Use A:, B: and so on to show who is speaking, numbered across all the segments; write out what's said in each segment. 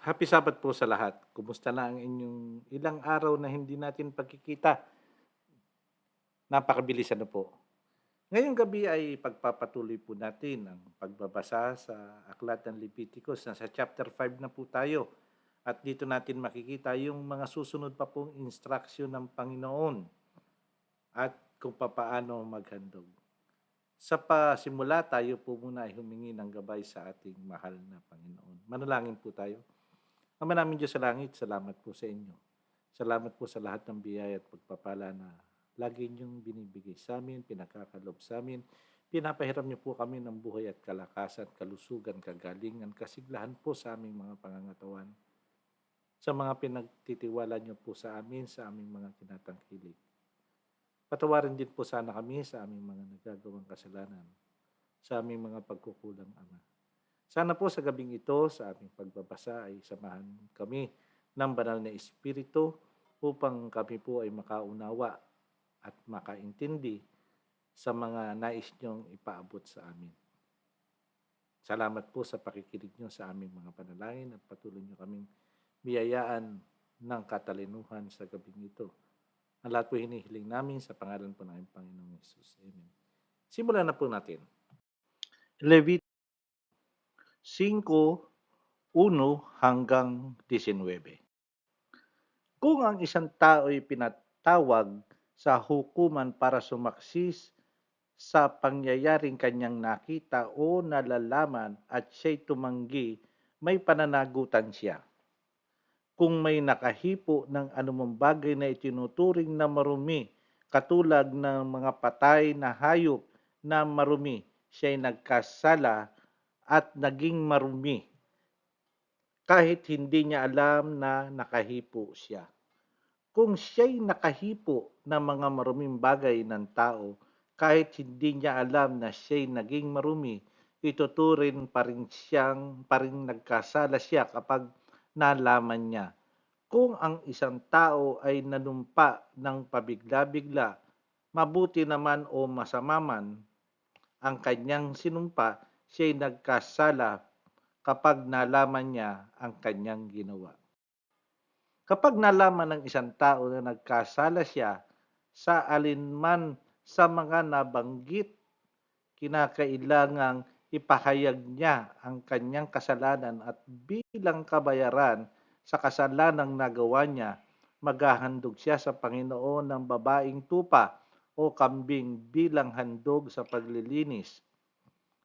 A: Happy Sabbath po sa lahat. Kumusta na ang inyong ilang araw na hindi natin pagkikita? Napakabilis ano po. Ngayong gabi ay pagpapatuloy po natin ang pagbabasa sa Aklat ng Leviticus. Nasa chapter 5 na po tayo. At dito natin makikita yung mga susunod pa pong instruction ng Panginoon at kung papaano maghandog. Sa pasimula, tayo po muna ay humingi ng gabay sa ating mahal na Panginoon. Manalangin po tayo. Ama namin Diyos sa langit, salamat po sa inyo. Salamat po sa lahat ng biyaya at pagpapala na lagi niyong binibigay sa amin, pinakakalob sa amin. Pinapahiram niyo po kami ng buhay at kalakasan, kalusugan, kagalingan, kasiglahan po sa aming mga pangangatawan. Sa mga pinagtitiwala niyo po sa amin, sa aming mga tinatangkilik. Patawarin din po sana kami sa aming mga nagagawang kasalanan, sa aming mga pagkukulang, Ama. Sana po sa gabing ito, sa aming pagbabasa ay samahan kami ng banal na Espiritu upang kami po ay makaunawa at makaintindi sa mga nais niyong ipaabot sa amin. Salamat po sa pakikinig niyo sa aming mga panalangin at patuloy niyo kaming biyayaan ng katalinuhan sa gabing ito. Ang lahat po hinihiling namin sa pangalan po ng aming Panginoong Hesus. Amen. Simulan na po natin. Leviticus 5:1 hanggang 19. Kung ang isang tao'y pinatawag sa hukuman para sumaksis sa pangyayaring kanyang nakita o nalalaman at siya'y tumanggi, may pananagutan siya. Kung may nakahipo ng anumang bagay na itinuturing na marumi, katulad ng mga patay na hayop na marumi, siya'y nagkasala at naging marumi kahit hindi niya alam na nakahipo siya. Kung siya'y nakahipo ng mga maruming bagay ng tao, kahit hindi niya alam na siya'y naging marumi, ituturing pa rin nagkasala siya kapag nalaman niya. Kung ang isang tao ay nanumpa ng pabigla-bigla, mabuti naman o masama man ang kanyang sinumpa, siya'y nagkasala kapag nalaman niya ang kanyang ginawa. Kapag nalaman ng isang tao na nagkasala siya sa alinman sa mga nabanggit, kinakailangang ipahayag niya ang kanyang kasalanan at bilang kabayaran sa kasalanang nagawa niya, maghahandog siya sa Panginoon ng babaeng tupa o kambing bilang handog sa paglilinis.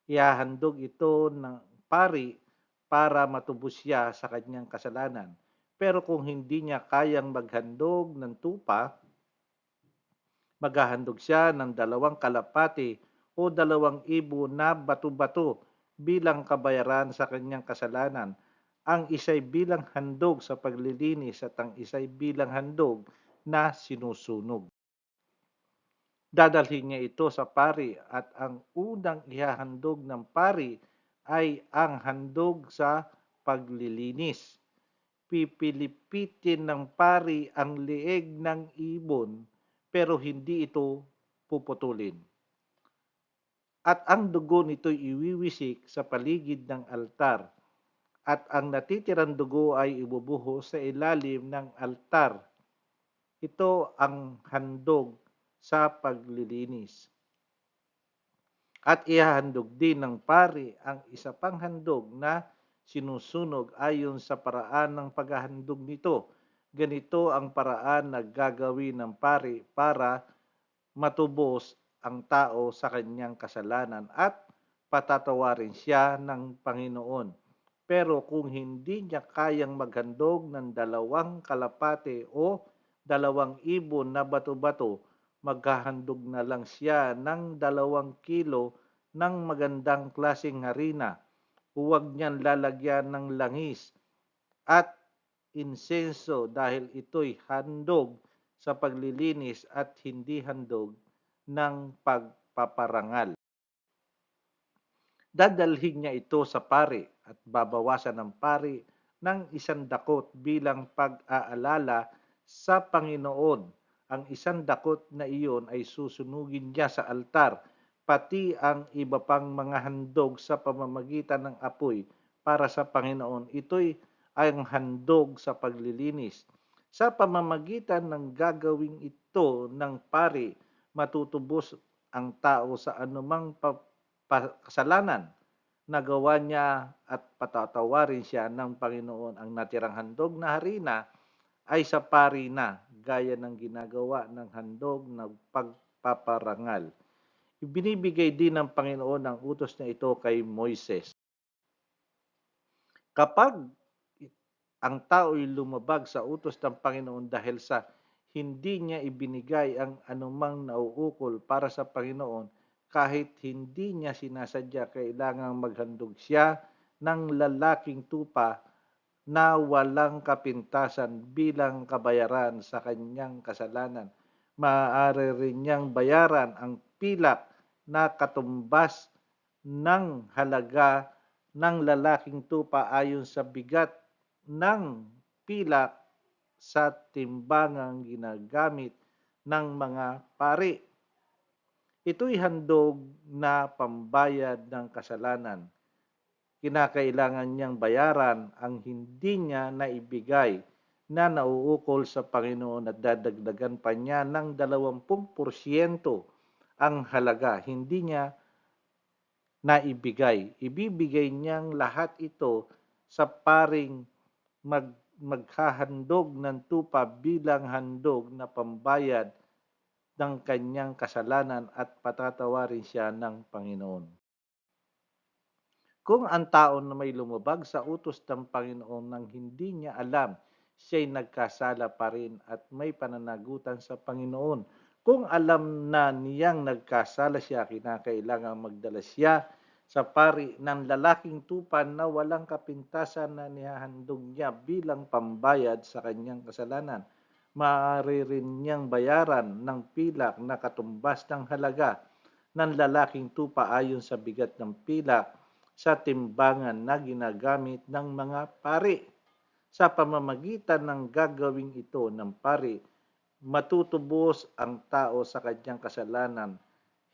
A: Ihahandog ito ng pari para matubos siya sa kanyang kasalanan. Pero kung hindi niya kayang maghandog ng tupa, maghahandog siya ng 2 kalapati o 2,000 na bato-bato bilang kabayaran sa kanyang kasalanan. Ang isa'y bilang handog sa paglilinis at ang isa'y bilang handog na sinusunog. Dadalhin niya ito sa pari at ang unang ihahandog ng pari ay ang handog sa paglilinis. Pipilipitin ng pari ang leeg ng ibon pero hindi ito puputulin. At ang dugo nito'y iwiwisik sa paligid ng altar at ang natitirang dugo ay ibubuhos sa ilalim ng altar. Ito ang handog sa paglilinis. At ihahandog din ng pari ang isa pang handog na sinusunog ayon sa paraan ng paghahandog nito. Ganito ang paraan na gagawin ng pari para matubos ang tao sa kanyang kasalanan at patatawarin siya ng Panginoon. Pero kung hindi niya kayang maghandog ng 2 kalapate o 2,000 na bato-bato, maghahandog na lang siya ng 2 kilo ng magandang klaseng harina. Huwag niyang lalagyan ng langis at insenso dahil ito'y handog sa paglilinis at hindi handog ng pagpaparangal. Dadalhin niya ito sa pari at babawasan ng pari ng 1 dakot bilang pag-aalala sa Panginoon. Ang 1 dakot na iyon ay susunugin niya sa altar, pati ang iba pang mga handog sa pamamagitan ng apoy para sa Panginoon. Ito'y ang handog sa paglilinis. Sa pamamagitan ng gagawing ito ng pari, matutubos ang tao sa anumang kasalanan na gawa niya at patatawarin siya ng Panginoon. Ang natirang handog na harina ay sa pari na, gaya ng ginagawa ng handog ng pagpaparangal. Ibinibigay din ng Panginoon ang utos na ito kay Moises. Kapag ang tao'y lumabag sa utos ng Panginoon dahil sa hindi niya ibinigay ang anumang nauukol para sa Panginoon, kahit hindi niya sinasadya, kailangang maghandog siya ng lalaking tupa na walang kapintasan bilang kabayaran sa kanyang kasalanan. Maaari rin niyang bayaran ang pilak na katumbas ng halaga ng lalaking tupa ayon sa bigat ng pilak sa timbangang ginagamit ng mga pari. Ito'y handog na pambayad ng kasalanan. Kinakailangan niyang bayaran ang hindi niya naibigay na nauukol sa Panginoon at dadagdagan pa niya ng 20% ang halaga. Hindi niya naibigay. Ibibigay niyang lahat ito sa paring maghahandog ng tupa bilang handog na pambayad ng kanyang kasalanan at patatawarin siya ng Panginoon. Kung ang tao na may lumabag sa utos ng Panginoon nang hindi niya alam, siya'y nagkasala pa rin at may pananagutan sa Panginoon. Kung alam na niyang nagkasala siya, kinakailangan magdala siya sa pari ng lalaking tupan na walang kapintasan na nihahandog niya bilang pambayad sa kanyang kasalanan. Maaari rin niyang bayaran ng pilak na katumbas ng halaga ng lalaking tupa ayon sa bigat ng pilak sa timbangan na ginagamit ng mga pari. Sa pamamagitan ng gagawing ito ng pari, matutubos ang tao sa kanyang kasalanan,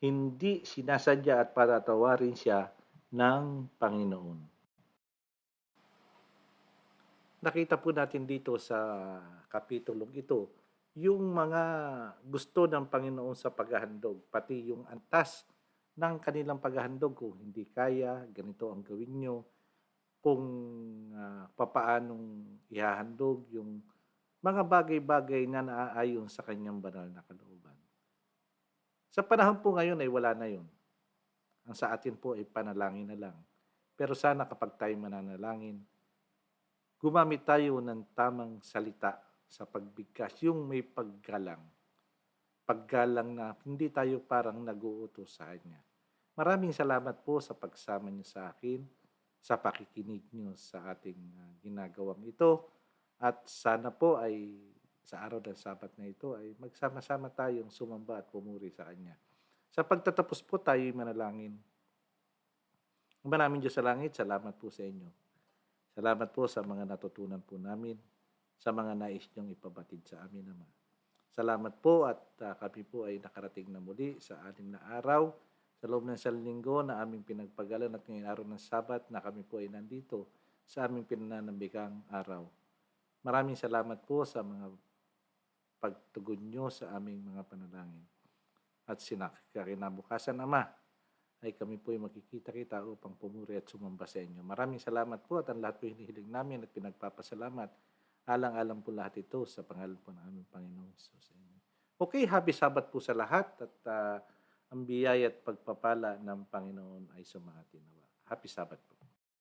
A: hindi sinasadya at patatawarin siya ng Panginoon. Nakita po natin dito sa kapitulong ito, yung mga gusto ng Panginoon sa paghahandog, pati yung antas ng kanilang paghahandog. Kung hindi kaya, ganito ang gawin nyo. Kung papaanong ihahandog yung mga bagay-bagay na naaayon sa kanyang banal na kalooban. Sa panahon po ngayon ay wala na yun. Ang sa atin po ay panalangin na lang. Pero sana kapag tayo mananalangin, gumamit tayo ng tamang salita sa pagbigkas, yung may paggalang. Paggalang na hindi tayo parang nag-uutos sa Kanya. Maraming salamat po sa pagsama niyo sa akin, sa pakikinig niyo sa ating ginagawang ito. At sana po ay sa araw ng Sabat na ito ay magsama-sama tayong sumamba at pumuri sa Kanya. Sa pagtatapos po tayo manalangin. Maraming Diyos sa langit, salamat po sa inyo. Salamat po sa mga natutunan po namin, sa mga nais niyong ipabatid sa amin, Ama. Salamat po at kami po ay nakarating na muli sa 6 na araw sa loob ng isang linggo na aming pinagpagalan at ngayong araw ng Sabat na kami po ay nandito sa aming pinananambikang araw. Maraming salamat po sa mga pagtugon nyo sa aming mga panalangin. At kinabukasan, Ama, ay kami po ay magkikita-kita upang pumuri at sumamba sa inyo. Maraming salamat po at ang lahat po hinihiling namin at pinagpapasalamat. Alang-alang po lahat ito sa pangalan po ng aming Panginoong Jesus. Okay, happy Sabat po sa lahat at ang biyaya at pagpapala ng Panginoon ay sumaatin. Happy Sabat po.